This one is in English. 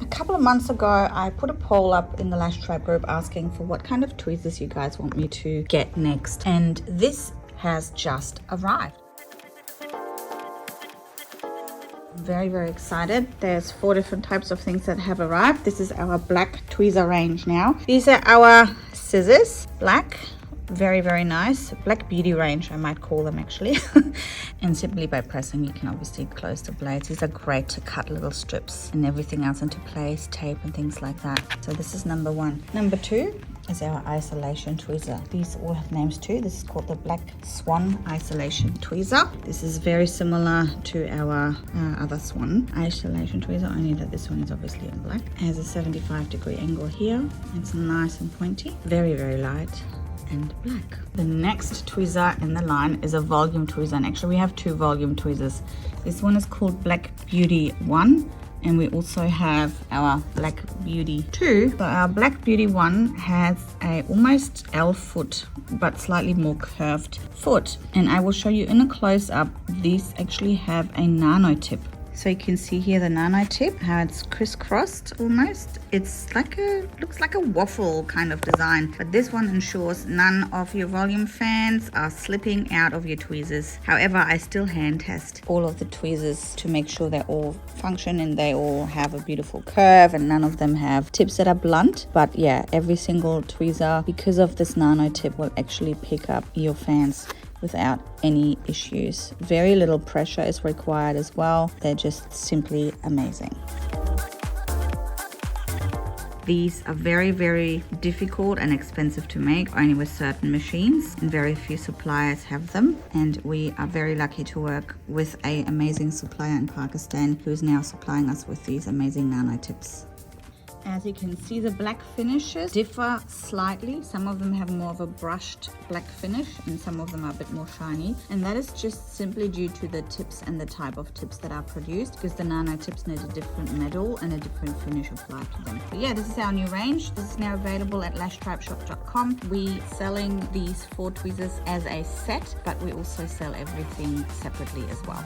A couple of months ago, I put a poll up in the Lash Tribe group asking for what kind of tweezers you guys want me to get next. And this has just arrived. Very, very excited. There's 4 different types of things that have arrived. This is our black tweezer range now. These are our scissors, black. Very, very nice. Black beauty range, I might call them actually. And simply by pressing, you can obviously close the blades. These are great to cut little strips and everything else into place, tape and things like that. So this is number 1. Number 2 is our isolation tweezer. These all have names too. This is called the black Swan isolation tweezer. This is very similar to our other Swan isolation tweezer, only that this one is obviously in black. It has a 75-degree angle here. It's nice and pointy. Very, very light and black. The next tweezer in the line is a volume tweezer, and actually we have 2 volume tweezers. This one is called Black Beauty 1, and we also have our Black Beauty 2. So our Black Beauty 1 has a almost L foot but slightly more curved foot, and I will show you in a close-up. These actually have a nano tip. So you can see here the nano tip, how it's crisscrossed almost. It's like looks like a waffle kind of design, but this one ensures none of your volume fans are slipping out of your tweezers. However, I still hand test all of the tweezers to make sure they all function and they all have a beautiful curve and none of them have tips that are blunt. But yeah, every single tweezer, because of this nano tip, will actually pick up your fans without any issues. Very little pressure is required as well. They're just simply amazing. These are very, very difficult and expensive to make, only with certain machines, and very few suppliers have them. And we are very lucky to work with an amazing supplier in Pakistan who is now supplying us with these amazing nano tips. As you can see, the black finishes differ slightly. Some of them have more of a brushed black finish and some of them are a bit more shiny. And that is just simply due to the tips and the type of tips that are produced, because the nano tips need a different metal and a different finish applied to them. But yeah, this is our new range. This is now available at lashtribeshop.com. We selling these 4 tweezers as a set, but we also sell everything separately as well.